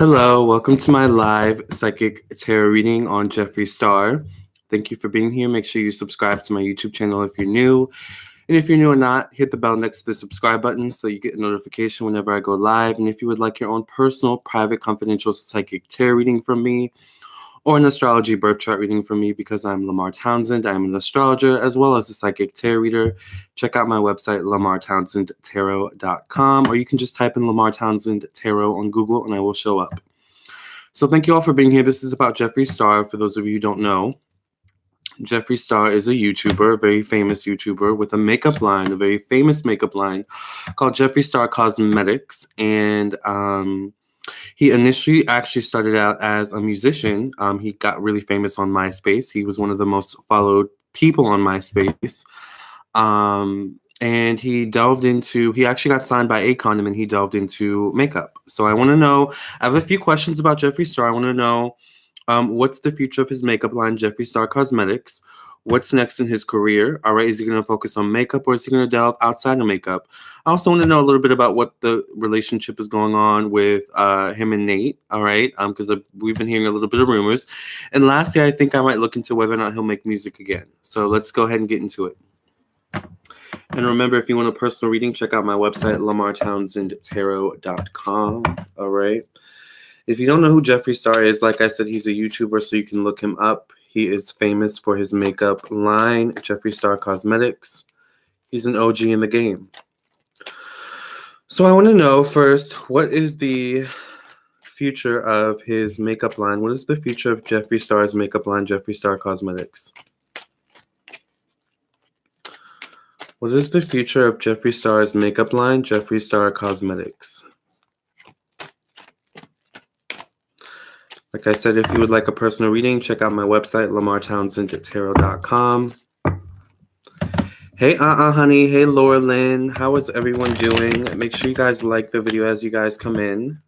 Hello, welcome to my live psychic tarot reading on Jefree Star. Thank you for being here. Make sure you subscribe to my YouTube channel if you're new. And if you're new or not, hit the bell next to the subscribe button so you get a notification whenever I go live. And if you would like your own personal, private, confidential psychic tarot reading from me, or an astrology birth chart reading from me, because I'm Lamarr Townsend. I'm an astrologer as well as a psychic tarot reader. Check out my website, lamarrtownsendtarot.com, or you can just type in Lamarr Townsend Tarot on Google and I will show up. So thank you all for being here. This is about Jefree Star, for those of you who don't know. Jefree Star is a YouTuber, a very famous YouTuber with a makeup line, a very famous makeup line called Jefree Star Cosmetics. And he initially actually started out as a musician. He got really famous on Myspace. He was one of the most followed people on Myspace. And he actually got signed by Akon, and then he delved into makeup. So I have a few questions about Jefree Star. I want to know what's the future of his makeup line, Jefree Star Cosmetics? What's next in his career? All right, is he going to focus on makeup, or is he going to delve outside of makeup? I also want to know a little bit about what the relationship is going on with him and Nate, all right, because we've been hearing a little bit of rumors. And lastly, I think I might look into whether or not he'll make music again. So let's go ahead and get into it. And remember, if you want a personal reading, check out my website, lamarrtownsendtarot.com, all right? If you don't know who Jefree Star is, like I said, he's a YouTuber, so you can look him up. He is famous for his makeup line, Jefree Star Cosmetics. He's an OG in the game. So I want to know first, what is the future of his makeup line? What is the future of Jefree Star's makeup line, Jefree Star Cosmetics? What is the future of Jefree Star's makeup line, Jefree Star Cosmetics? Like I said, if you would like a personal reading, check out my website, lamarrtownsendtarot.com. Hey, honey. Hey, Laura Lynn. How is everyone doing? Make sure you guys like the video as you guys come in.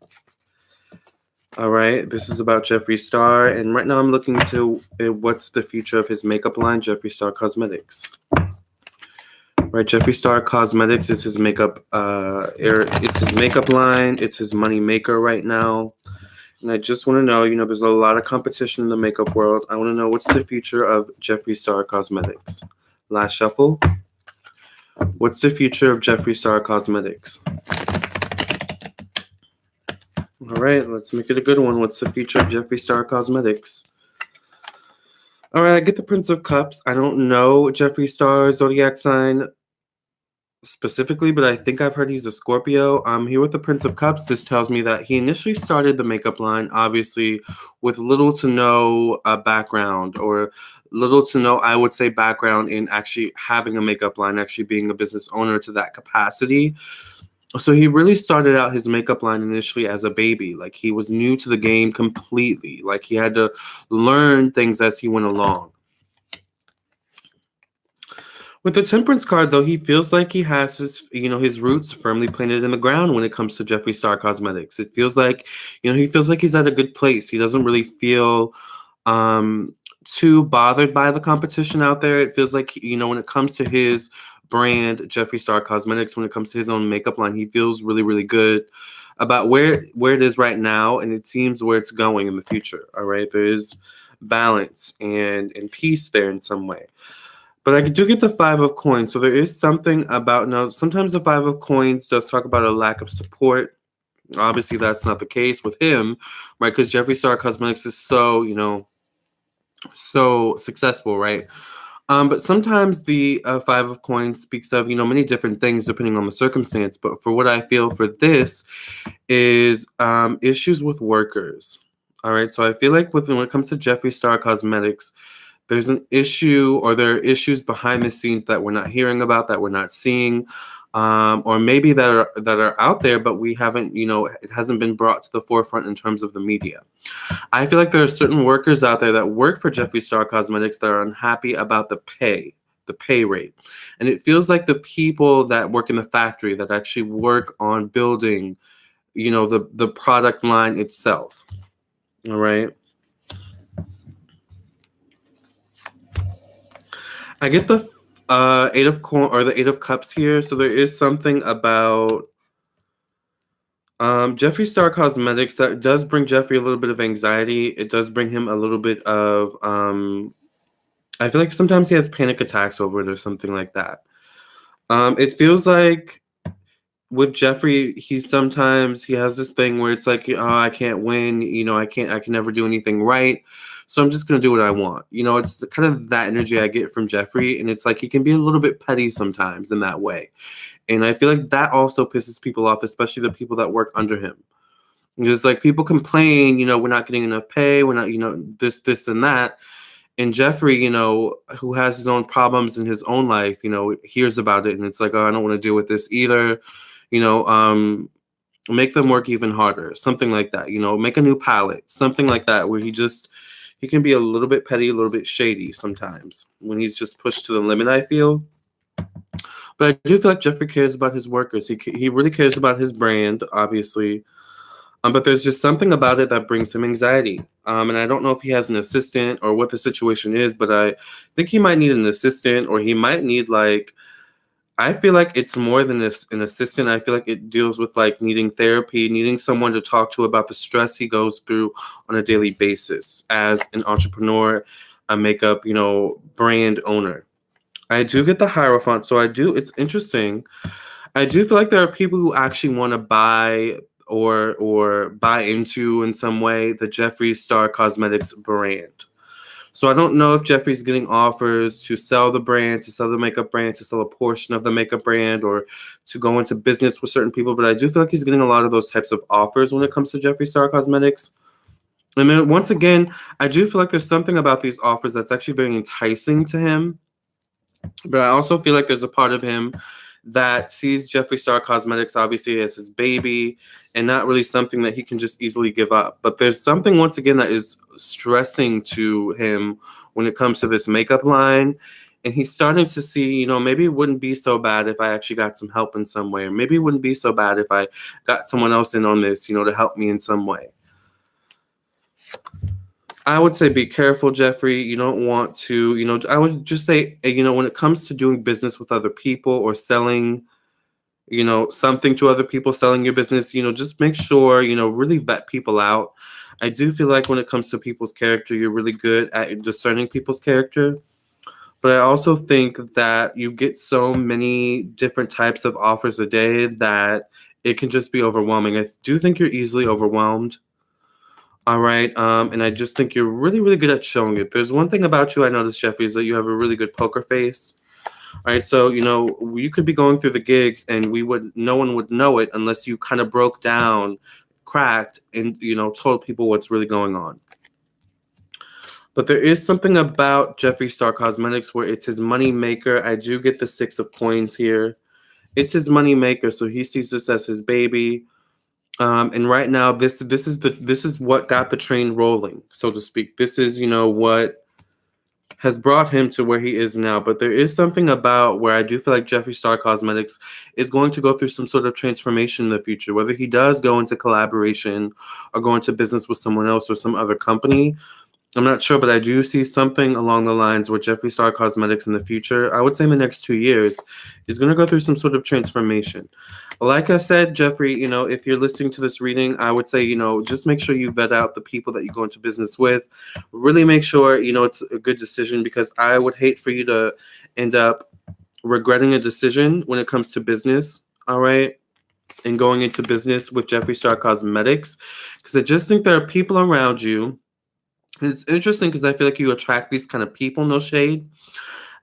All right. This is about Jefree Star. And right now I'm looking to what's the future of his makeup line, Jefree Star Cosmetics. Right. Jefree Star Cosmetics is his makeup. It's his makeup line. It's his money maker right now. And I just want to know, there's a lot of competition in the makeup world. I want to know, what's the future of Jefree Star Cosmetics? Last shuffle. What's the future of Jefree Star Cosmetics? All right, let's make it a good one. What's the future of Jefree Star Cosmetics? All right, I get the Prince of Cups. I don't know Jefree Star's zodiac sign specifically, but I think I've heard he's a Scorpio. Here with the Prince of Cups, this tells me that he initially started the makeup line, obviously, with little to no background, or little to no, I would say, background in actually having a makeup line, actually being a business owner to that capacity. So he really started out his makeup line initially as a baby. Like, he was new to the game completely. Like, he had to learn things as he went along. With the Temperance card, though, he feels like he has his roots firmly planted in the ground when it comes to Jefree Star Cosmetics. It feels like, he feels like he's at a good place. He doesn't really feel too bothered by the competition out there. It feels like, when it comes to his brand, Jefree Star Cosmetics, when it comes to his own makeup line, he feels really, really good about where it is right now, and it seems where it's going in the future. All right, there is balance and peace there in some way. But I do get the Five of Coins. So there is something about, now, sometimes the Five of Coins does talk about a lack of support. Obviously, that's not the case with him, right? Because Jefree Star Cosmetics is so successful, right? But sometimes the Five of Coins speaks of, many different things depending on the circumstance. But for what I feel for this is issues with workers. All right. So I feel like when it comes to Jefree Star Cosmetics, there's an issue, or there are issues behind the scenes that we're not hearing about, that we're not seeing, or maybe that are out there, but we haven't, it hasn't been brought to the forefront in terms of the media. I feel like there are certain workers out there that work for Jefree Star Cosmetics that are unhappy about the pay rate. And it feels like the people that work in the factory, that actually work on building, the product line itself. All right. I get the Eight of Cups here. So there is something about Jefree Star Cosmetics, that does bring Jeffree a little bit of anxiety. It does bring him a little bit of, I feel like sometimes he has panic attacks over it or something like that. It feels like with Jeffree, he has this thing where it's like, oh, I can't win, I can never do anything right. So I'm just gonna do what I want. It's the kind of that energy I get from Jeffree, and it's like he can be a little bit petty sometimes in that way. And I feel like that also pisses people off, especially the people that work under him. Because like people complain, we're not getting enough pay, we're not, this and that. And Jeffree, who has his own problems in his own life, hears about it and it's like, oh, I don't want to deal with this either. You know, um, Make them work even harder, something like that. Make a new palette, something like that, where he can be a little bit petty, a little bit shady sometimes when he's just pushed to the limit, I feel. But I do feel like Jeffree cares about his workers. He really cares about his brand, obviously. But there's just something about it that brings him anxiety. And I don't know if he has an assistant or what the situation is, but I think he might need an assistant, or he might need I feel like it's more than an assistant. I feel like it deals with like needing therapy, needing someone to talk to about the stress he goes through on a daily basis as an entrepreneur, a makeup, brand owner. I do get the Hierophant, so it's interesting. I do feel like there are people who actually want to buy or buy into in some way the Jefree Star Cosmetics brand. So I don't know if Jeffree's getting offers to sell the brand, to sell the makeup brand, to sell a portion of the makeup brand, or to go into business with certain people. But I do feel like he's getting a lot of those types of offers when it comes to Jefree Star Cosmetics. And then once again, I do feel like there's something about these offers that's actually very enticing to him. But I also feel like there's a part of him that sees Jefree Star Cosmetics obviously as his baby and not really something that he can just easily give up. But there's something, once again, that is stressing to him when it comes to this makeup line. And he's starting to see, maybe it wouldn't be so bad if I actually got some help in some way. Or maybe it wouldn't be so bad if I got someone else in on this, to help me in some way. I would say be careful, Jeffree. You don't want to, I would just say, when it comes to doing business with other people or selling, something to other people, selling your business, just make sure, really vet people out. I do feel like when it comes to people's character, you're really good at discerning people's character. But I also think that you get so many different types of offers a day that it can just be overwhelming. I do think you're easily overwhelmed. All right. And I just think you're really, really good at showing it. There's one thing about you I noticed, Jeffree, is that you have a really good poker face. All right. So, you could be going through the gigs and no one would know it unless you kind of broke down, cracked, and, told people what's really going on. But there is something about Jefree Star Cosmetics where it's his money maker. I do get the 6 of coins here. It's his money maker. So he sees this as his baby. And right now, this is what got the train rolling, so to speak. This is, what has brought him to where he is now. But there is something about where I do feel like Jefree Star Cosmetics is going to go through some sort of transformation in the future. Whether he does go into collaboration or go into business with someone else or some other company, I'm not sure, but I do see something along the lines where Jefree Star Cosmetics in the future, I would say in the next 2 years, is going to go through some sort of transformation. Like I said, Jeffree, if you're listening to this reading, I would say, just make sure you vet out the people that you go into business with. Really make sure, it's a good decision, because I would hate for you to end up regretting a decision when it comes to business, all right? And going into business with Jefree Star Cosmetics, because I just think there are people around you. And it's interesting because I feel like you attract these kind of people, no shade,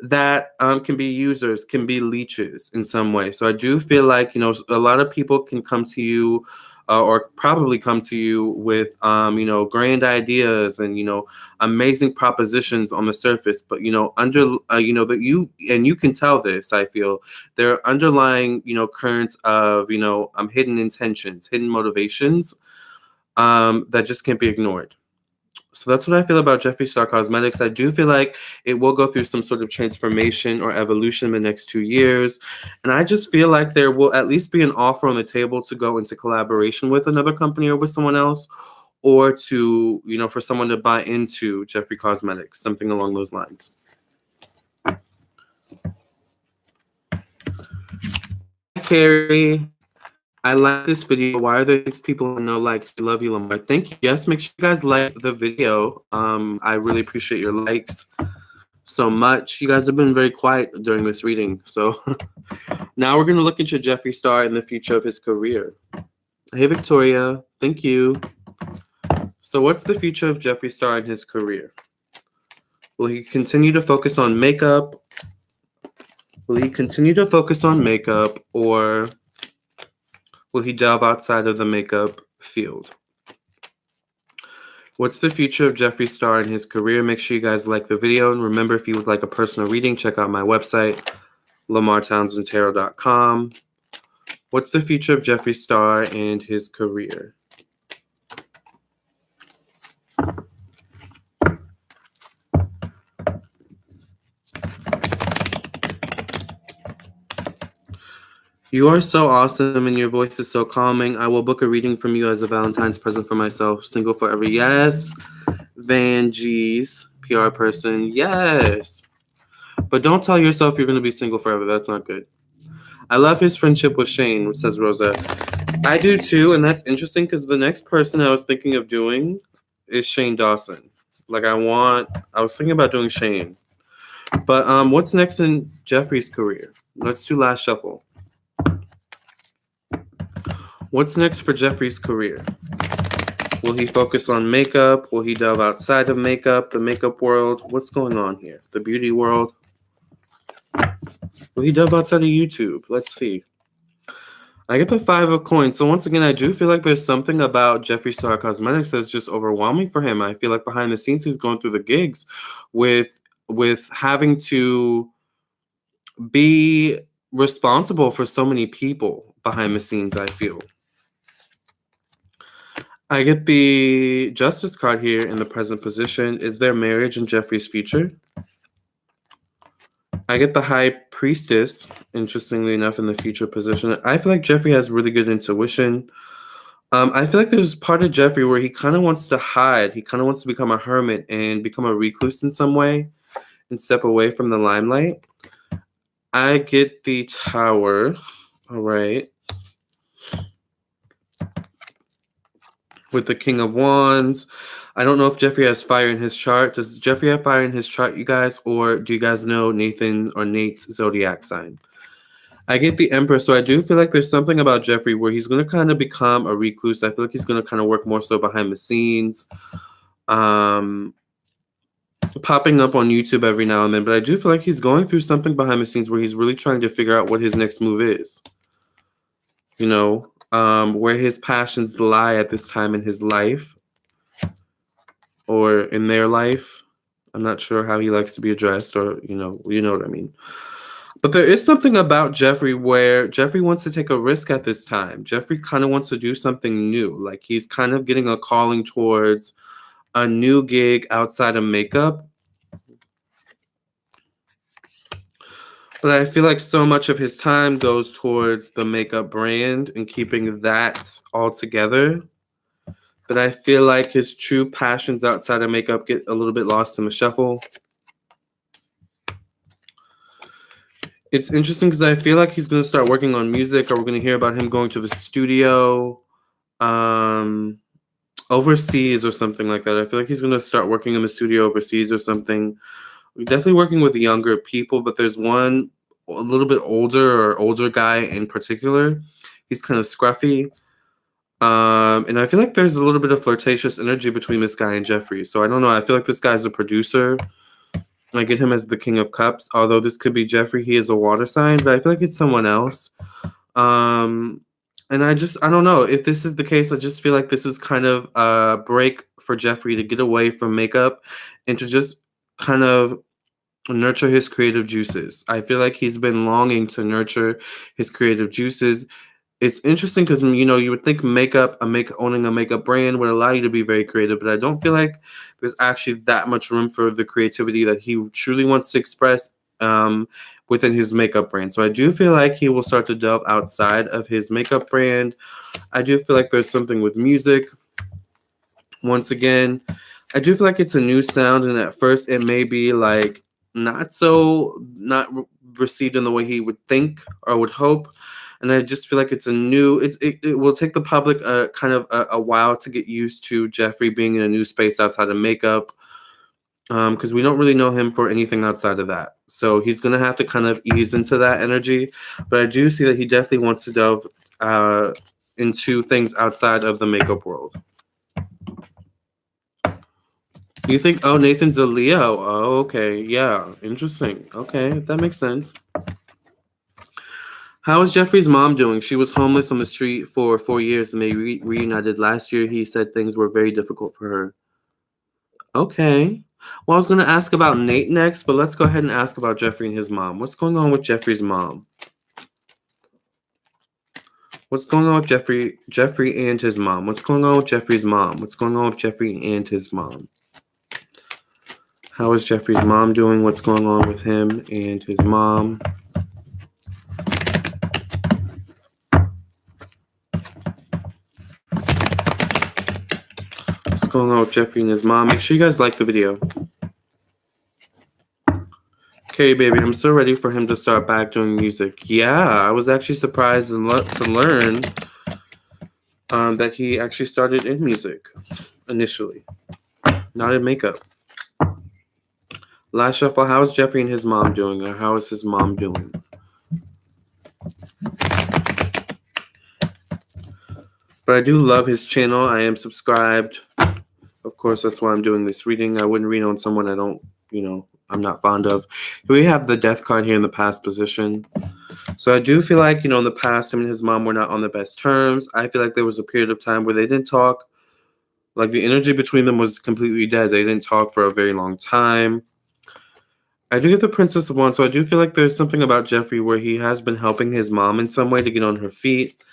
that can be users, can be leeches in some way. So I do feel like, a lot of people can come to you or probably come to you with, grand ideas and, amazing propositions on the surface. But, that you can tell this, I feel, there are underlying, currents of, hidden intentions, hidden motivations that just can't be ignored. So that's what I feel about Jefree Star Cosmetics. I do feel like it will go through some sort of transformation or evolution in the next 2 years. And I just feel like there will at least be an offer on the table to go into collaboration with another company or with someone else, or to, for someone to buy into Jefree Cosmetics, something along those lines. Carrie, I like this video. Why are there 6 people and no likes? We love you, Lamarr. Thank you. Yes, make sure you guys like the video. I really appreciate your likes so much. You guys have been very quiet during this reading. So now we're going to look into Jefree Star and the future of his career. Hey, Victoria. Thank you. So what's the future of Jefree Star and his career? Will he continue to focus on makeup? Will he continue to focus on makeup, or will he delve outside of the makeup field? What's the future of Jefree Star and his career? Make sure you guys like the video. And remember, if you would like a personal reading, check out my website, lamarrtownsendtarot.com. What's the future of Jefree Star and his career? You are so awesome and your voice is so calming. I will book a reading from you as a Valentine's present for myself. Single forever. Yes. Van G's, PR person. Yes. But don't tell yourself you're going to be single forever. That's not good. I love his friendship with Shane, says Rosa. I do too, and that's interesting because the next person I was thinking of doing is Shane Dawson. Like I was thinking about doing Shane. But what's next in Jeffree's career? Let's do last shuffle. What's next for Jeffree's career? Will he focus on makeup? Will he delve outside of makeup, the makeup world? What's going on here? The beauty world? Will he delve outside of YouTube? Let's see. I get the 5 of coins. So once again, I do feel like there's something about Jefree Star Cosmetics that's just overwhelming for him. I feel like behind the scenes, he's going through the gigs with having to be responsible for so many people behind the scenes, I feel. I get the Justice card here in the present position. Is there marriage in Jeffree's future? I get the High Priestess, interestingly enough, in the future position. I feel like Jefree has really good intuition. I feel like there's part of Jefree where he kind of wants to hide. He kind of wants to become a hermit and become a recluse in some way and step away from the limelight. I get the Tower. All right. With the King of Wands. I don't know if Jefree has fire in his chart. Does Jefree have fire in his chart, you guys? Or do you guys know Nathan or Nate's zodiac sign? I get the Emperor. So I do feel like there's something about Jefree where he's going to kind of become a recluse. I feel like he's going to kind of work more so behind the scenes. Popping up on YouTube every now and then. But I do feel like he's going through something behind the scenes where he's really trying to figure out what his next move is. You know? Where his passions lie at this time in his life or in their life. I'm not sure how he likes to be addressed, or you know what I mean. But there is something about Jefree where Jefree wants to take a risk at this time. Jefree kind of wants to do something new. Like he's kind of getting a calling towards a new gig outside of makeup. But I feel like so much of his time goes towards the makeup brand and keeping that all together. But I feel like his true passions outside of makeup get a little bit lost in the shuffle. It's interesting because I feel like he's going to start working on music, or we're going to hear about him going to the studio overseas or something like that. I feel like he's going to start working in the studio overseas or something. We're definitely working with younger people, but there's one a little bit older guy in particular. He's kind of scruffy. And I feel like there's a little bit of flirtatious energy between this guy and Jefree. So I don't know. I feel like this guy's a producer. I get him as the King of Cups. Although this could be Jefree, he is a water sign, but I feel like it's someone else. And I don't know. If this is the case, I just feel like this is kind of a break for Jefree to get away from makeup and to just kind of nurture his creative juices. I feel like he's been longing to nurture his creative juices. It's interesting because, you would think owning a makeup brand would allow you to be very creative, but I don't feel like there's actually that much room for the creativity that he truly wants to express within his makeup brand. So I do feel like he will start to delve outside of his makeup brand. I do feel like there's something with music. Once again, I do feel like it's a new sound, and at first it may be like not received in the way he would think or would hope. And I just feel like it's a new. It will take the public kind of a while to get used to Jeffree being in a new space outside of makeup, because we don't really know him for anything outside of that. So he's gonna have to kind of ease into that energy. But I do see that he definitely wants to delve into things outside of the makeup world. You think, oh, Nathan's a Leo. Oh, okay. Yeah. Interesting. Okay. That makes sense. How is Jeffree's mom doing? She was homeless on the street for 4 years and they reunited last year. He said things were very difficult for her. Okay. Well, I was going to ask about Nate next, but let's go ahead and ask about Jeffree and his mom. What's going on with Jeffree's mom? What's going on with Jeffree and his mom? What's going on with Jeffree's mom? What's going on with Jeffree and his mom? How is Jeffree's mom doing? What's going on with him and his mom? What's going on with Jeffree and his mom? Make sure you guys like the video. Okay, baby, I'm so ready for him to start back doing music. Yeah, I was actually surprised to learn that he actually started in music initially, not in makeup. Last shuffle, how is Jeffree and his mom doing, or how is his mom doing? But I do love his channel. I am subscribed. Of course, that's why I'm doing this reading. I wouldn't read on someone I don't, I'm not fond of. We have the death card here in the past position. So I do feel like, in the past, him and his mom were not on the best terms. I feel like there was a period of time where they didn't talk. Like the energy between them was completely dead. They didn't talk for a very long time. I do get the Princess of Wands, so I do feel like there's something about Jeffree where he has been helping his mom in some way to get on her feet.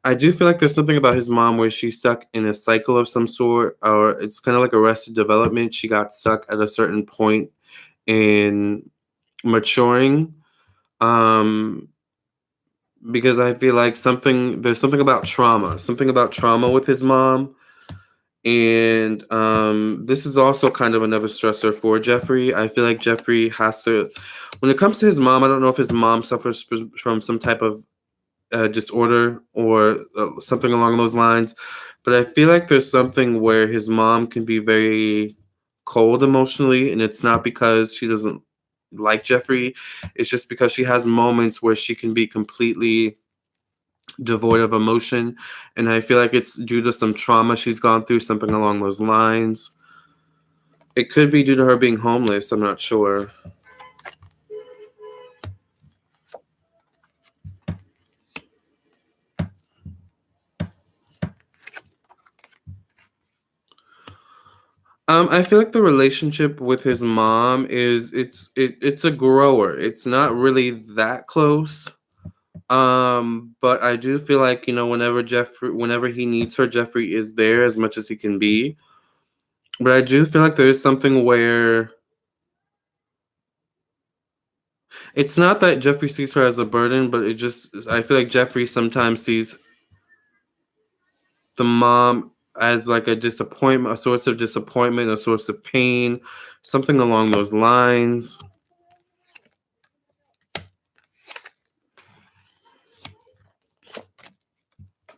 I do feel like there's something about his mom where she's stuck in a cycle of some sort, or it's kind of like Arrested Development. She got stuck at a certain point in maturing, because I feel like there's something about trauma with his mom. And this is also kind of another stressor for Jeffree. I feel like Jeffree has to, when it comes to his mom, I don't know if his mom suffers from some type of disorder or something along those lines, but I feel like there's something where his mom can be very cold emotionally, and it's not because she doesn't like Jeffree. It's just because she has moments where she can be completely devoid of emotion, and I feel like it's due to some trauma she's gone through, something along those lines. It could be due to her being homeless. I'm not sure. I feel like the relationship with his mom it's a grower. It's not really that close. But I do feel like, whenever he needs her, Jeffree is there as much as he can be. But I do feel like there is something where it's not that Jeffree sees her as a burden, but I feel like Jeffree sometimes sees the mom as like a disappointment, a source of disappointment, a source of pain, something along those lines.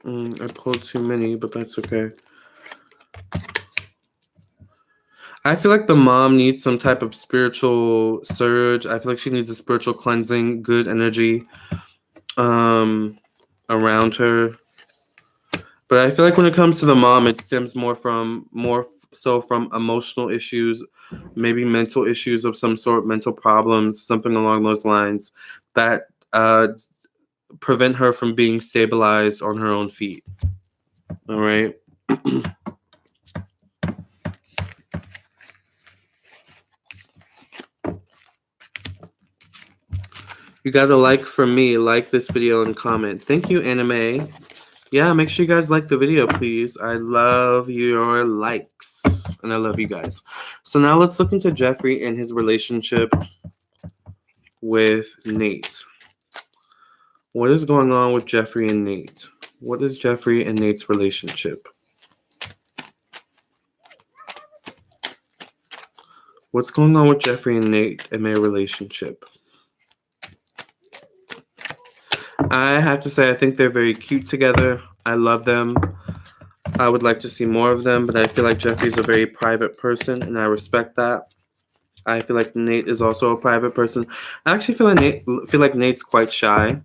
I pulled too many, but that's okay. I feel like the mom needs some type of spiritual surge. I feel like she needs a spiritual cleansing, good energy around her. But I feel like when it comes to the mom, it stems more so from emotional issues, maybe mental issues of some sort, mental problems, something along those lines that prevent her from being stabilized on her own feet. All right. You got a like from me. Like this video and comment. Thank you, Anime. Yeah, make sure you guys like the video, please. I love your likes, and I love you guys. So now let's look into Jeffree and his relationship with Nate. What is going on with Jeffree and Nate? What is Jeffree and Nate's relationship? What's going on with Jeffree and Nate and their relationship? I have to say, I think they're very cute together. I love them. I would like to see more of them, but I feel like Jeffree's a very private person, and I respect that. I feel like Nate is also a private person. I actually feel like Nate's quite shy.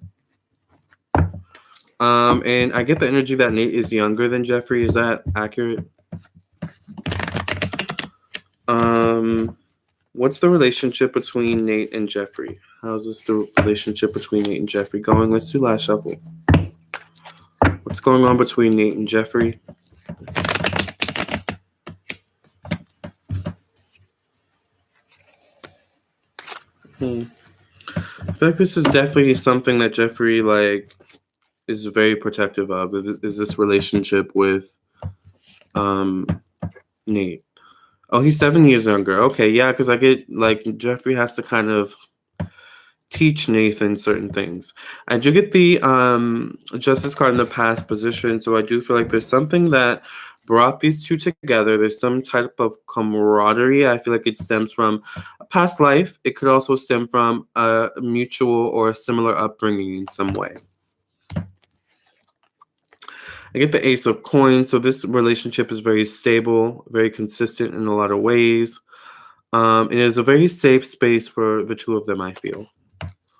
And I get the energy that Nate is younger than Jeffree. Is that accurate? What's the relationship between Nate and Jeffree? How's this the relationship between Nate and Jeffree going? Let's do last shuffle. What's going on between Nate and Jeffree? I feel like this is definitely something that Jeffree like is very protective of. Is this relationship with Nate? Oh, he's 7 years younger. Okay, yeah, because I get like Jeffree has to kind of teach Nathan certain things. I do get the Justice card in the past position, so I do feel like there's something that brought these two together. There's some type of camaraderie. I feel like it stems from a past life. It could also stem from a mutual or a similar upbringing in some way. I get the Ace of Coins, so this relationship is very stable, very consistent in a lot of ways. It is a very safe space for the two of them, I feel.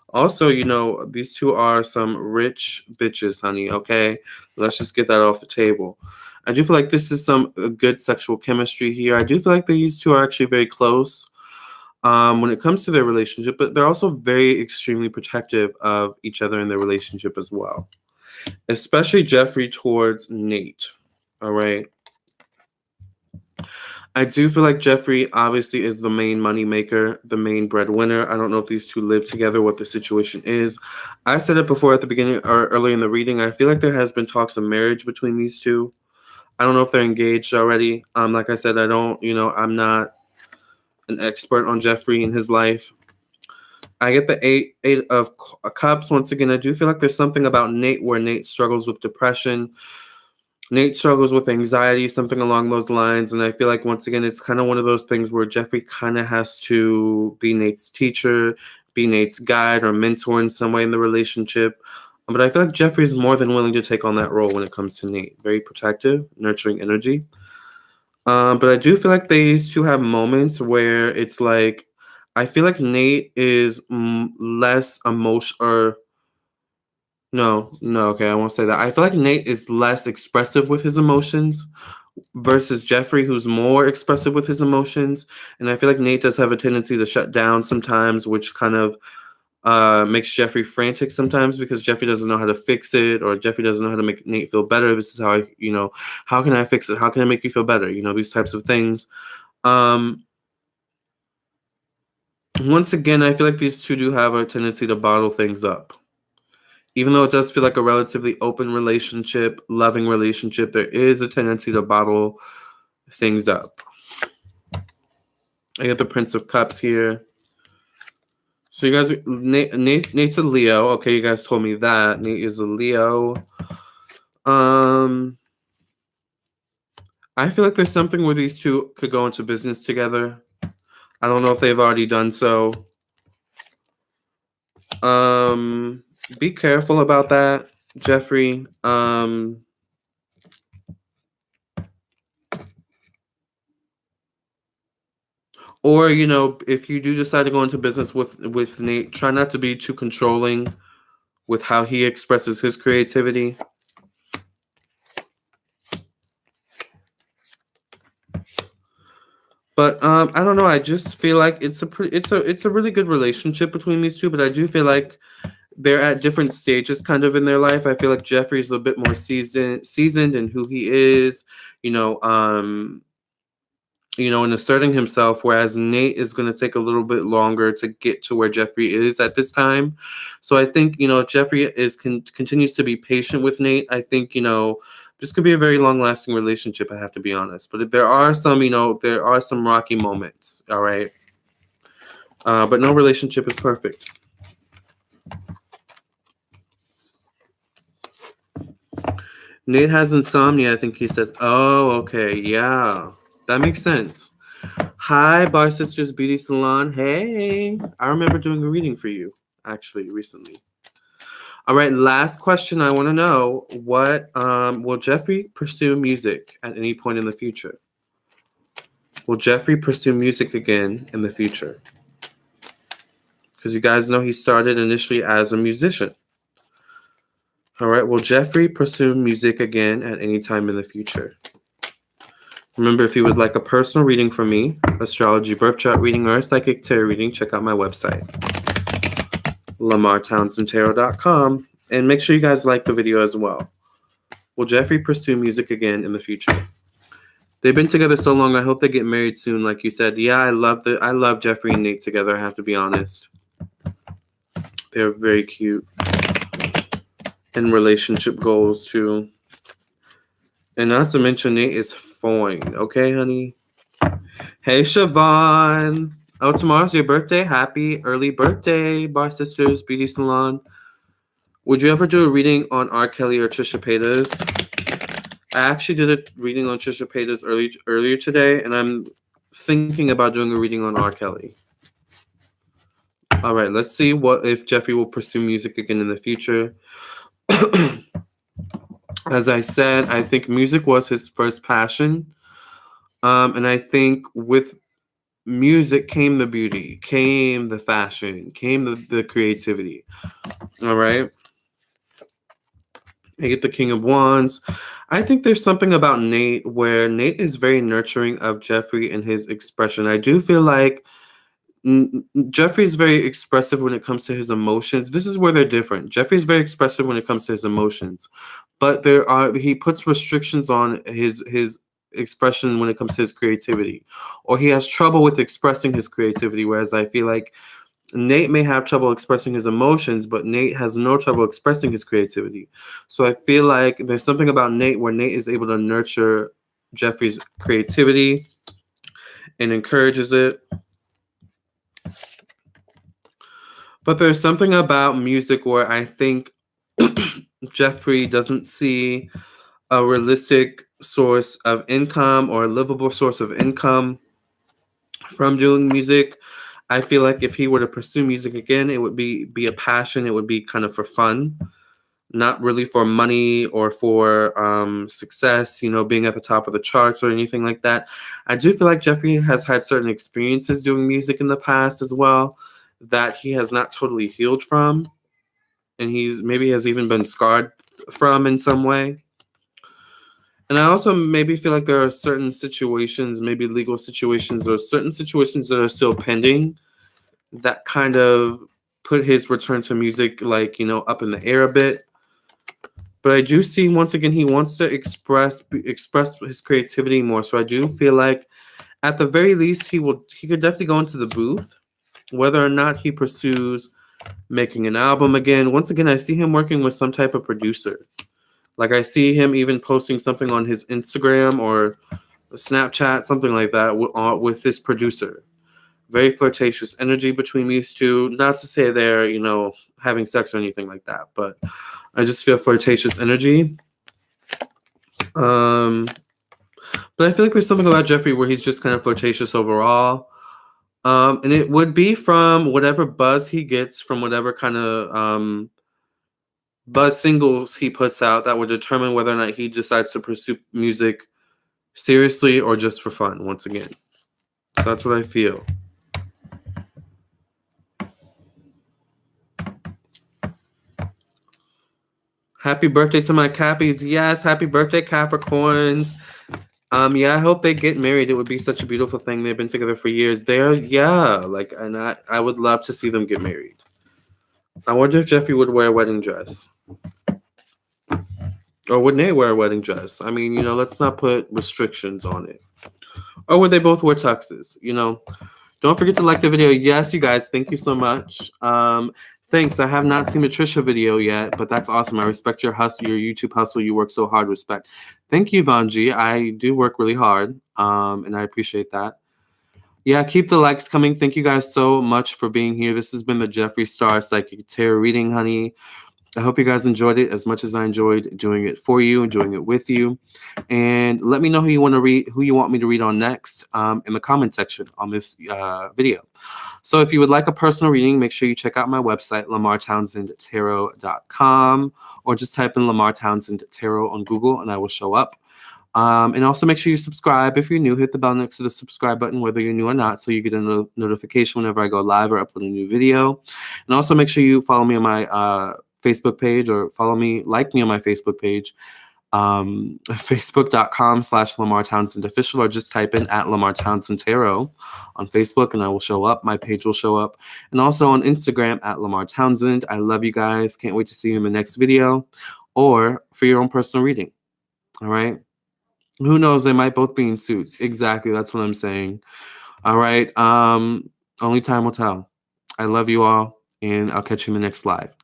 Also, you know, these two are some rich bitches, honey, okay? Let's just get that off the table. I do feel like this is some good sexual chemistry here. I do feel like these two are actually very close when it comes to their relationship, but they're also very extremely protective of each other in their relationship as well. Especially Jeffree towards Nate, all right? I do feel like Jeffree obviously is the main money maker, the main breadwinner. I don't know if these two live together, what the situation is. I said it before at the beginning or early in the reading. I feel like there has been talks of marriage between these two. I don't know if they're engaged already. Like I said, I don't, you know, I'm not an expert on Jeffree and his life. I get the eight of cups. Once again, I do feel like there's something about Nate where Nate struggles with depression. Nate struggles with anxiety, something along those lines. And I feel like, once again, it's kind of one of those things where Jeffree kind of has to be Nate's teacher, be Nate's guide or mentor in some way in the relationship. But I feel like Jeffree is more than willing to take on that role when it comes to Nate. Very protective, nurturing energy. But I do feel like these two have moments where it's like, I feel like Nate is less emotional, or no, okay, I won't say that. I feel like Nate is less expressive with his emotions versus Jeffree, who's more expressive with his emotions. And I feel like Nate does have a tendency to shut down sometimes, which kind of makes Jeffree frantic sometimes because Jeffree doesn't know how to fix it, or Jeffree doesn't know how to make Nate feel better. This is how how can I fix it? How can I make you feel better? You know, these types of things. Once again, I feel like these two do have a tendency to bottle things up. Even though it does feel like a relatively open relationship, loving relationship, there is a tendency to bottle things up. I get the Prince of Cups here. So you guys, Nate's a Leo. Okay, you guys told me that. Nate is a Leo. I feel like there's something where these two could go into business together. I don't know if they've already done so. Be careful about that, Jeffree. Or, you know, if you do decide to go into business with Nate, try not to be too controlling with how he expresses his creativity. But I don't know. I just feel like it's a really good relationship between these two. But I do feel like they're at different stages, kind of in their life. I feel like Jeffree's a bit more seasoned in who he is. In asserting himself, whereas Nate is going to take a little bit longer to get to where Jeffree is at this time. So I think, if Jeffree continues to be patient with Nate, I think, this could be a very long-lasting relationship, I have to be honest. But there are some rocky moments, all right? But no relationship is perfect. Nate has insomnia, I think he says. Oh, okay, yeah. That makes sense. Hi, Bar Sisters Beauty Salon. Hey, I remember doing a reading for you, actually, recently. All right, last question I want to know. What will Jeffree pursue music at any point in the future? Will Jeffree pursue music again in the future? Because you guys know he started initially as a musician. All right, will Jeffree pursue music again at any time in the future? Remember, if you would like a personal reading from me, astrology, birth chart reading, or a psychic tarot reading, check out my website, LamarrTownsendTarot.com. And make sure you guys like the video as well. Will Jeffree pursue music again in the future? They've been together so long. I hope they get married soon. Like you said, yeah, I love Jeffree and Nate together. I have to be honest. They're very cute. And relationship goals too. And not to mention, Nate is fine. Okay, honey. Hey, Siobhan. Oh, tomorrow's your birthday. Happy early birthday, Bar Sisters Beauty Salon. Would you ever do a reading on R. Kelly or Trisha Paytas? I actually did a reading on Trisha Paytas earlier today, and I'm thinking about doing a reading on R. Kelly. All right, let's see what if Jeffree will pursue music again in the future. As I said, I think music was his first passion. And I think with music came the beauty, came the fashion, came the creativity. All right. I get the King of Wands. I think there's something about Nate where Nate is very nurturing of Jeffree and his expression. I do feel like Jeffree is very expressive when it comes to his emotions. This is where they're different. Jeffree is very expressive when it comes to his emotions, but he puts restrictions on his expression when it comes to his creativity, or he has trouble with expressing his creativity. Whereas I feel like Nate may have trouble expressing his emotions, but Nate has no trouble expressing his creativity. So I feel like there's something about Nate where Nate is able to nurture Jeffree's creativity and encourages it. But there's something about music where I think Jeffree doesn't see a realistic source of income or a livable source of income from doing music. I feel like if he were to pursue music again, it would be a passion. It would be kind of for fun, not really for money or for success, being at the top of the charts or anything like that. I do feel like Jeffree has had certain experiences doing music in the past as well that he has not totally healed from, and he's maybe has even been scarred from in some way. And I also maybe feel like there are certain situations, maybe legal situations or certain situations that are still pending that kind of put his return to music up in the air a bit. But I do see, once again, he wants to express his creativity more. So I do feel like at the very least he could definitely go into the booth. Whether or not he pursues making an album again, once again, I see him working with some type of producer. Like I see him even posting something on his Instagram or Snapchat, something like that, with this producer. Very flirtatious energy between these two. Not to say they're, having sex or anything like that, but I just feel flirtatious energy. But I feel like there's something about Jeffree where he's just kind of flirtatious overall. And it would be from whatever buzz he gets from whatever kind of buzz singles he puts out that would determine whether or not he decides to pursue music seriously or just for fun, once again. So that's what I feel. Happy birthday to my Cappies. Yes, happy birthday, Capricorns. Yeah, I hope they get married. It would be such a beautiful thing. They've been together for years. And I would love to see them get married. I wonder if Jeffree would wear a wedding dress. Or would Nate wear a wedding dress? I mean, let's not put restrictions on it. Or would they both wear tuxes? Don't forget to like the video. Yes, you guys, thank you so much. Thanks. I have not seen the Trisha video yet, but that's awesome. I respect your hustle, your YouTube hustle. You work so hard. Respect. Thank you, Vanji. I do work really hard, and I appreciate that. Yeah, keep the likes coming. Thank you guys so much for being here. This has been the Jefree Star Psychic Tarot reading, honey. I hope you guys enjoyed it as much as I enjoyed doing it for you and doing it with you. And let me know who you want to read, who you want me to read on next in the comment section on this video. So if you would like a personal reading, make sure you check out my website, lamarrtownsendtarot.com, or just type in Lamarr Townsend Tarot on Google and I will show up. And also make sure you subscribe. If you're new, hit the bell next to the subscribe button, whether you're new or not, so you get a notification whenever I go live or upload a new video. And also make sure you follow me on my Facebook page, or like me on my Facebook page, facebook.com/Lamarr Townsend Official, or just type in @Lamarr Townsend Tarot on Facebook and I will show up. My page will show up. And also on Instagram @Lamarr Townsend. I love you guys. Can't wait to see you in the next video or for your own personal reading. All right. Who knows? They might both be in suits. Exactly. That's what I'm saying. All right. Only time will tell. I love you all, and I'll catch you in the next live.